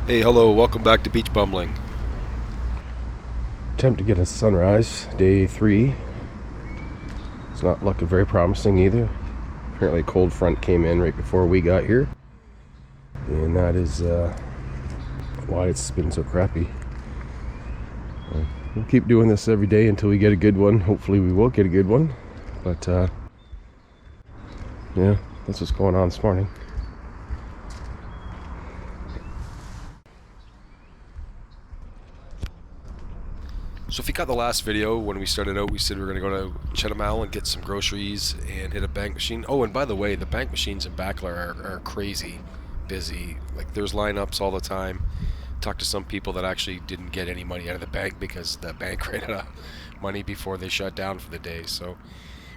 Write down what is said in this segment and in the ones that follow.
Hey, hello, welcome back to Beach Bumbling. Attempt to get a sunrise, day 3. It's not looking very promising either. Apparently a cold front came in right before we got here, and that is why it's been so crappy. We'll keep doing this every day until we get a good one. Hopefully we will get a good one, but yeah, that's what's going on this morning. So if you got the last video, when we started out, we said we were going to go to Chetumal and get some groceries and hit a bank machine. Oh, and by the way, the bank machines in Bacalar are crazy busy. Like, there's lineups all the time. Talked to some people that actually didn't get any money out of the bank because the bank ran out of money before they shut down for the day. So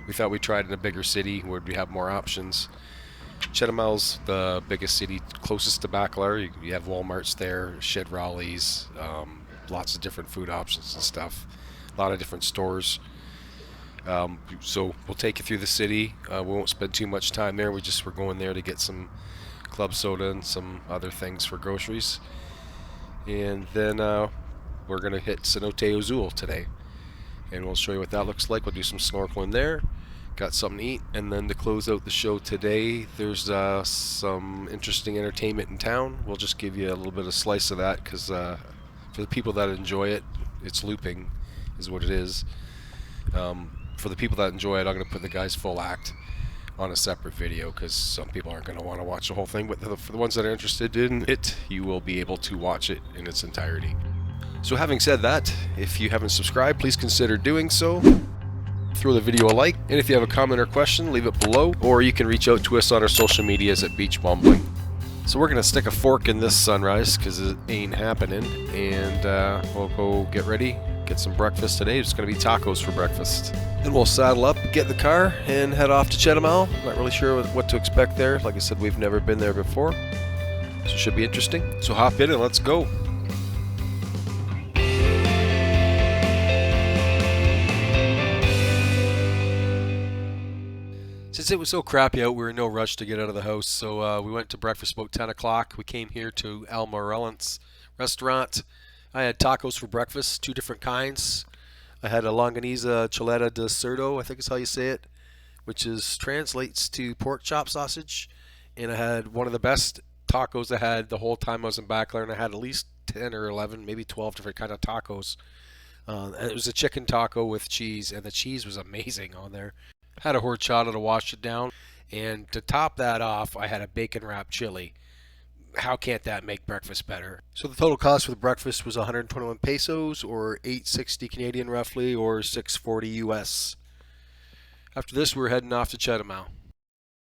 we thought we'd try it in a bigger city where we have more options. Chetumal's the biggest city closest to Bacalar. You have Walmarts there, Shed Raleigh's, lots of different food options and stuff, a lot of different stores. So we'll take you through the city. We won't spend too much time there. We're going there to get some club soda and some other things for groceries, and then we're gonna hit Cenote Azul today, and we'll show you what that looks like. We'll do some snorkeling there, got something to eat, and then to close out the show today, there's some interesting entertainment in town. We'll just give you a little bit of slice of that because for the people that enjoy it, it's looping is what it is. For the people that enjoy it, I'm going to put the guy's full act on a separate video because some people aren't going to want to watch the whole thing, but for the ones that are interested in it, you will be able to watch it in its entirety. So having said that, if you haven't subscribed, please consider doing so. Throw the video a like, and if you have a comment or question, leave it below, or you can reach out to us on our social medias at Beach Bumbling. So we're going to stick a fork in this sunrise because it ain't happening, and we'll go get ready, get some breakfast today. It's going to be tacos for breakfast. Then we'll saddle up, get in the car, and head off to Chetumal. Not really sure what to expect there. Like I said, we've never been there before, so it should be interesting. So hop in and let's go. Since it was so crappy out, we were in no rush to get out of the house, so we went to breakfast about 10 o'clock. We came here to MORELENSE restaurant. I had tacos for breakfast, 2 different kinds. I had a longaniza chuleta de cerdo, I think is how you say it, which translates to pork chop sausage. And I had one of the best tacos I had the whole time I was in Bacalar, and I had at least 10 or 11, maybe 12 different kind of tacos. And it was a chicken taco with cheese, and the cheese was amazing on there. Had a horchata to wash it down, and to top that off, I had a bacon wrapped chili. How can't that make breakfast better? So the total cost for the breakfast was 121 pesos, or 860 Canadian roughly, or 640 US. After this, we're heading off to Chetumal.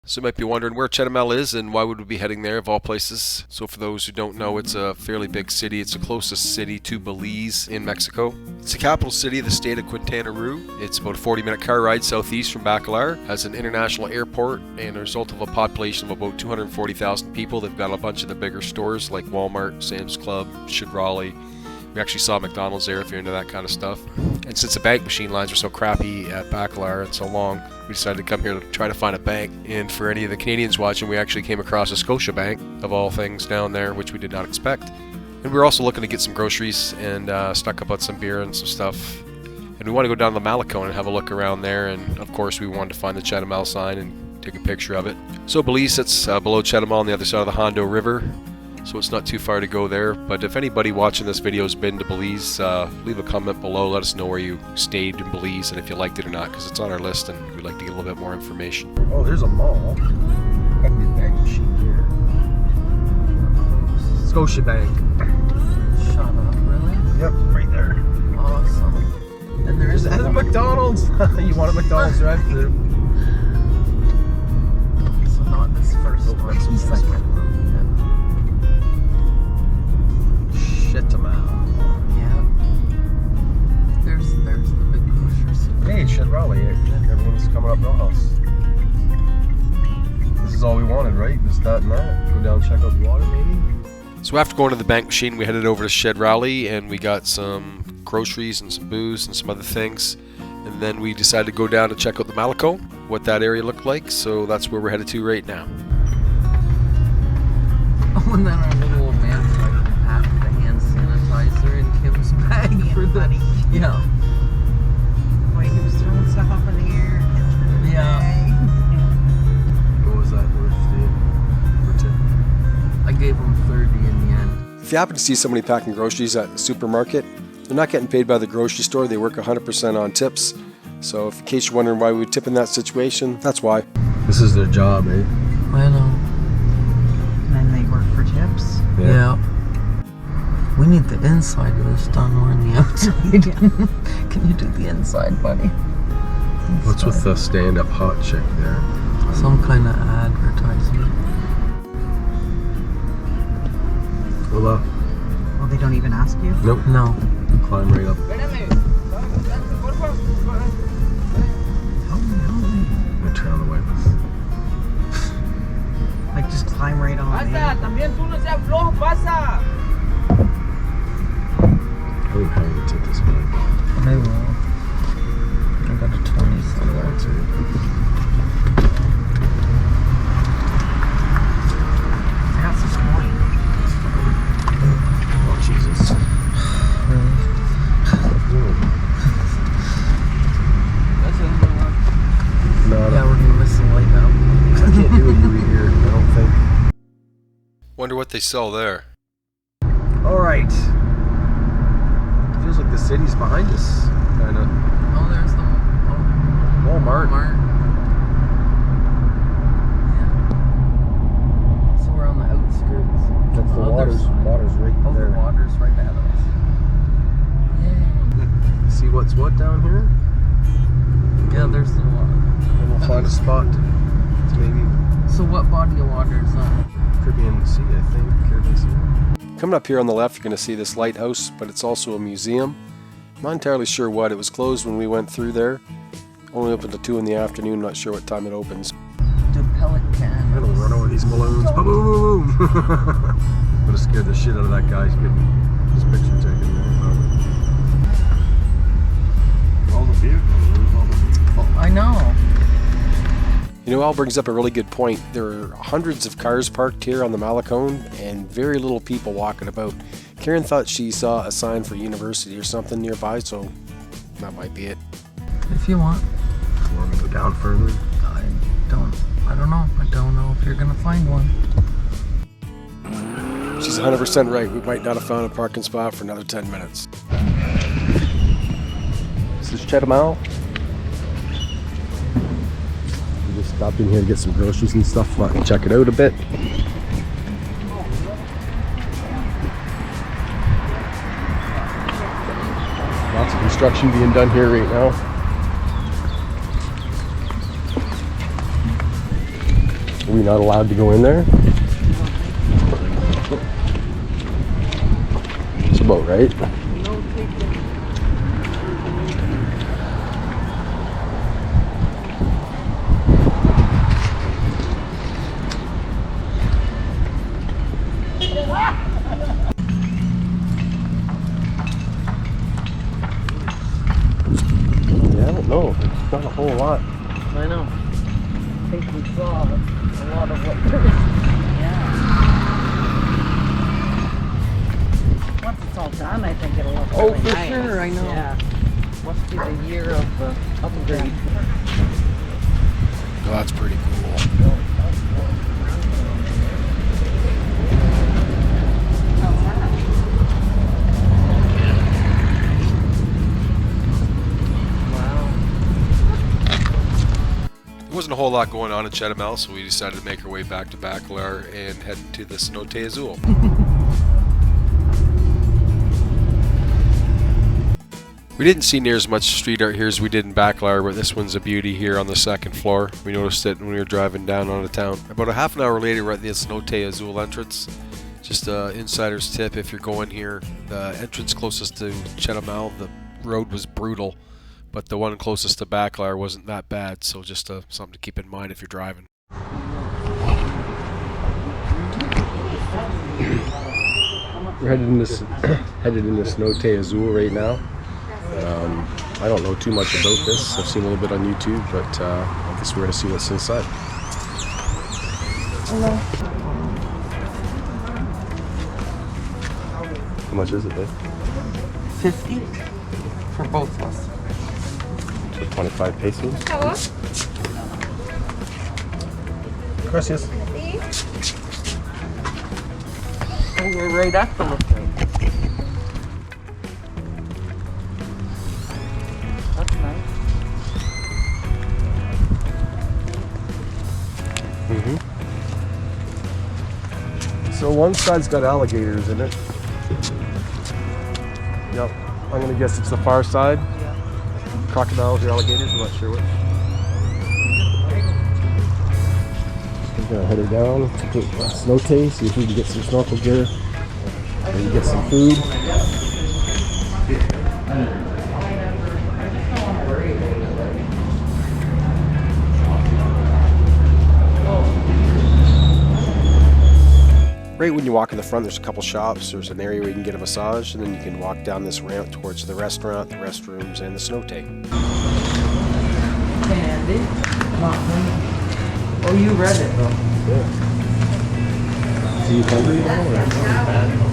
So you might be wondering where Chetumal is and why would we be heading there of all places. So for those who don't know, it's a fairly big city. It's the closest city to Belize in Mexico. It's the capital city of the state of Quintana Roo. It's about a 40-minute car ride southeast from Bacalar. Has an international airport, and a result of a population of about 240,000 people, they've got a bunch of the bigger stores like Walmart, Sam's Club, Shed Raleigh. We actually saw McDonald's there if you're into that kind of stuff. And since the bank machine lines were so crappy at Bacalar and so long, we decided to come here to try to find a bank. And for any of the Canadians watching, we actually came across a Scotia Bank of all things down there, which we did not expect. And we were also looking to get some groceries and stock up on some beer and some stuff. And we want to go down to Malecon and have a look around there. And of course, we wanted to find the Chetumal sign and take a picture of it. So Belize sits below Chetumal on the other side of the Hondo River. So it's not too far to go there, but if anybody watching this video has been to Belize, leave a comment below, let us know where you stayed in Belize and if you liked it or not, because it's on our list and we'd like to get a little bit more information. Oh, there's a mall. Got the bank machine here. Scotia Bank. Shut up, really? Yep, right there. Awesome. And there's a McDonald's. You want a McDonald's drive-thru? So not this first one, that's the second one. Chetumal. Yeah. There's the big grocery store. Hey, Shed Raleigh. Everyone's coming up Millhouse. This is all we wanted, right? Just that and that. Go down and check out the water, maybe? So after going to the bank machine, we headed over to Shed Raleigh and we got some groceries and some booze and some other things. And then we decided to go down to check out the Malecon, what that area looked like. So that's where we're headed to right now. Oh, and then our little old man's like Remember that? Yeah. Like he was throwing stuff up in the air. Yeah. What was that worth for tip? I gave him 30 in the end. If you happen to see somebody packing groceries at the supermarket, they're not getting paid by the grocery store. They work 100% on tips. So if in case you're wondering why we tip in that situation, that's why. This is their job, eh? I know. And they work for tips. Yeah. We need the inside of this done more than the outside. Can you do the inside, buddy? What's with the stand-up hot chick there? Some kind of advertisement. Hola. Well, they don't even ask you. Nope. No. Climb right up. Oh no. I turn on the wipers. Like just climb right on. Pasa, también tú no seas flojo, pasa. I don't have any tip this morning. I will. I got a 20 somewhere. I got some coin. Oh, Jesus. No, Yeah, we're gonna miss the light now. I can't do a UE here, I don't think. Wonder what they sell there. Alright. Feels like the city's behind us, kinda. Oh, there's the Walmart. Yeah. So we're on the outskirts. That's the other water's side. right Oh, there. the water's right ahead of us. Yeah. See what's what down here? Yeah, there's the water. And we'll find a spot to maybe So what body of water is that? Caribbean Sea, I think. Caribbean Sea. Coming up here on the left, you're going to see this lighthouse, but it's also a museum. I'm not entirely sure what. It was closed when we went through there. Only open till 2 in the afternoon. Not sure what time it opens. The pelicans. I'm gonna run over these balloons. Boom, boom, boom, boom. Would have scared the shit out of that guy getting his picture taken. All the vehicles. All the vehicles. Oh, I know. You know, Al brings up a really good point. There are hundreds of cars parked here on the Malecone and very little people walking about. Karen thought she saw a sign for university or something nearby, so that might be it. If you want. Want me to go down further? I don't know. I don't know if you're gonna find one. She's 100% right. We might not have found a parking spot for another 10 minutes. This is Chetumal. We just stopped in here to get some groceries and stuff. Thought we'd check it out a bit. Lots of construction being done here right now. Are we not allowed to go in there? It's a boat, right? Yeah, I don't know. Not a whole lot. I know. I think we saw a lot of what there is. Yeah. Once it's all done, I think it'll look Oh, really for nice. sure, I know. Yeah. Must be the year of the upgrade. Oh, that's pretty cool. There wasn't a whole lot going on in Chetumal, so we decided to make our way back to Bacalar and head to the Cenote Azul. We didn't see near as much street art here as we did in Bacalar, but this one's a beauty here on the second floor. We noticed it when we were driving down on the town. About a half an hour later, we're at the Cenote Azul entrance. Just an insider's tip, if you're going here, the entrance closest to Chetumal, the road was brutal, but the one closest to Bacalar wasn't that bad, so just something to keep in mind if you're driving. We're headed in this Cenote Azul right now. I don't know too much about this. I've seen a little bit on YouTube, but I guess we're going to see what's inside. Hello. How much is it, babe? 50? For both of us. For 25 pesos. Gracias. Oh, we're right at the lookout. That's nice. So one side's got alligators in it. Yep. I'm gonna guess it's the far side. Crocodiles or alligators, I'm not sure which. We're gonna head her down to Cenote, see if we can get some snorkel gear. Maybe get some food. Right when you walk in the front, there's a couple shops. There's an area where you can get a massage, and then you can walk down this ramp towards the restaurant, the restrooms, and the cenote. Candy. Oh, you read it though. Yeah. See you hungry now?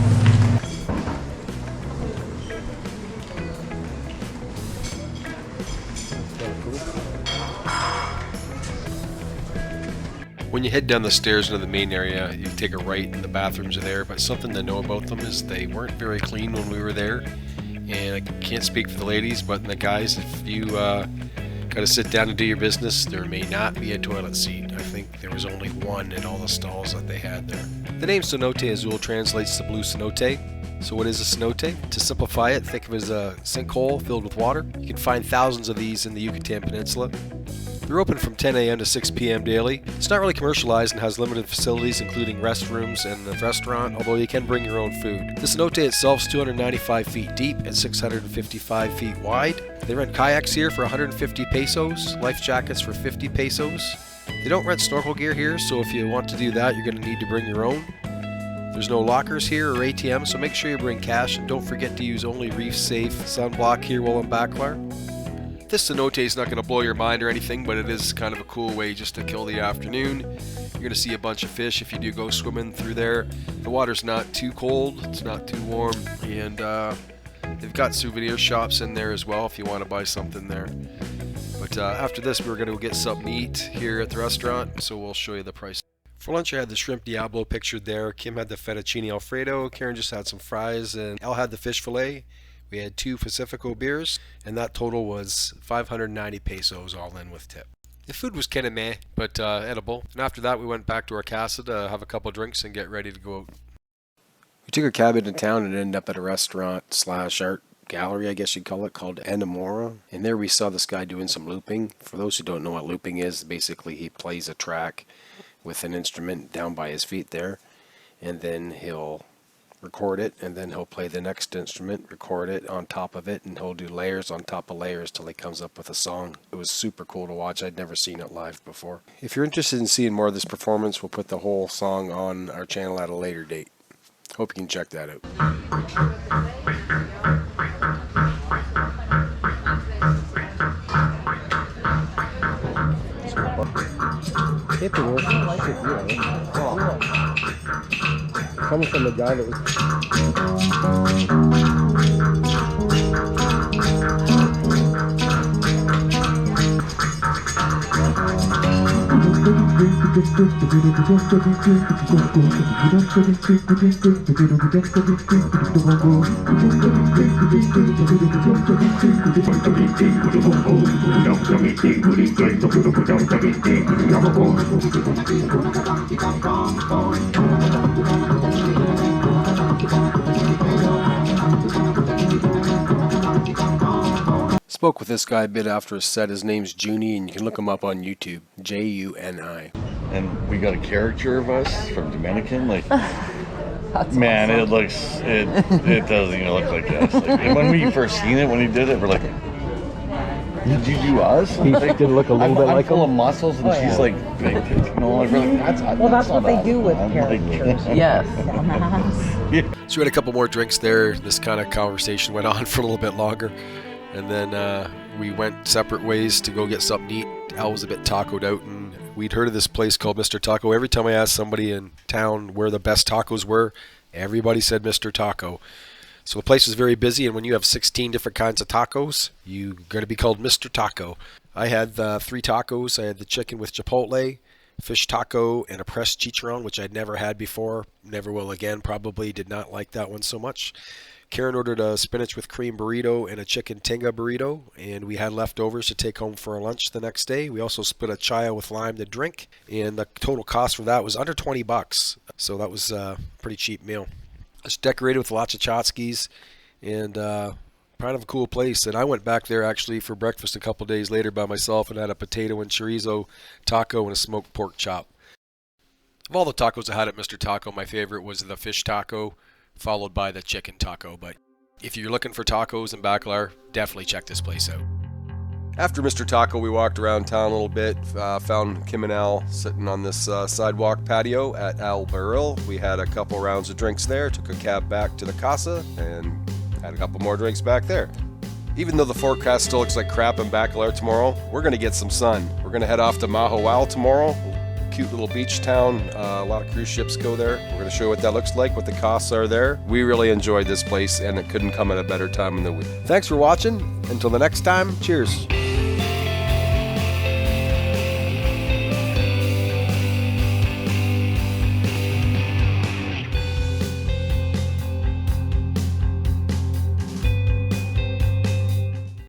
When you head down the stairs into the main area, you take a right and the bathrooms are there, but something to know about them is they weren't very clean when we were there. And I can't speak for the ladies, but the guys, if you gotta sit down and do your business, there may not be a toilet seat. I think there was only one in all the stalls that they had there. The name Cenote Azul translates to blue cenote. So what is a cenote? To simplify it, think of it as a sinkhole filled with water. You can find thousands of these in the Yucatan Peninsula. They're open from 10 a.m. to 6 p.m. daily. It's not really commercialized and has limited facilities including restrooms and a restaurant, although you can bring your own food. The cenote itself is 295 feet deep and 655 feet wide. They rent kayaks here for 150 pesos, life jackets for 50 pesos. They don't rent snorkel gear here, so if you want to do that, you're going to need to bring your own. There's no lockers here or ATMs, so make sure you bring cash and don't forget to use only reef-safe sunblock here while in Bacalar. This cenote is not going to blow your mind or anything, but it is kind of a cool way just to kill the afternoon. You're going to see a bunch of fish if you do go swimming through there. The water's not too cold, it's not too warm, and they've got souvenir shops in there as well if you want to buy something there. But after this, we're going to go get something to eat here at the restaurant, so we'll show you the price. For lunch, I had the shrimp Diablo pictured there. Kim had the fettuccine Alfredo. Karen just had some fries, and Al had the fish fillet. We had 2 Pacifico beers, and that total was 590 pesos all in with tip. The food was kind of meh, but edible. And after that, we went back to our casa to have a couple drinks and get ready to go out. We took a cab into town and ended up at a restaurant / art gallery, I guess you'd call it, called ENAMORA. And there we saw this guy doing some looping. For those who don't know what looping is, basically he plays a track with an instrument down by his feet there, and then he'll record it, and then he'll play the next instrument, record it on top of it, and he'll do layers on top of layers till he comes up with a song. It was super cool to watch. I'd never seen it live before. If you're interested in seeing more of this performance, we'll put the whole song on our channel at a later date. Hope you can check that out. Coming from the guy that was... Spoke with this guy a bit after his set. His name's JUNI, and you can look him up on YouTube. JUNI. And we got a caricature of us from Dominican, like man, awesome. it doesn't even look like us. Like, and when we first seen it, when he did it, we're like, did you do us? He did look a little bit like full him. of muscles, and she's like big tits, you know. Like, we're like, That's what they do with characters. Yes. So we had a couple more drinks there. This kind of conversation went on for a little bit longer. And then we went separate ways to go get something to eat. Al was a bit tacoed out, and we'd heard of this place called Mr. Taco. Every time I asked somebody in town where the best tacos were, everybody said Mr. Taco. So the place was very busy, and when you have 16 different kinds of tacos, you're going to be called Mr. Taco. I had 3 tacos. I had the chicken with chipotle, fish taco, and a pressed chicharron, which I'd never had before. Never will again, probably. Did not like that one so much. Karen ordered a spinach with cream burrito and a chicken tinga burrito, and we had leftovers to take home for our lunch the next day. We also split a chaya with lime to drink, and the total cost for that was under $20. So that was a pretty cheap meal. It's decorated with lots of tchotchkes, and kind of a cool place. And I went back there actually for breakfast a couple days later by myself and had a potato and chorizo taco and a smoked pork chop. Of all the tacos I had at Mr. Taco, my favorite was the fish taco, followed by the chicken taco. But if you're looking for tacos in Bacalar, definitely check this place out. After Mr. Taco, we walked around town a little bit, found Kim and Al sitting on this sidewalk patio at Al BARRIL. We had a couple rounds of drinks there, took a cab back to the Casa, and had a couple more drinks back there. Even though the forecast still looks like crap in Bacalar tomorrow, we're going to get some sun. We're going to head off to Mahahual tomorrow. Cute little beach town. A lot of cruise ships go there. We're going to show you what that looks like, what the costs are there. We really enjoyed this place, and it couldn't come at a better time in the week. Thanks for watching. Until the next time, cheers.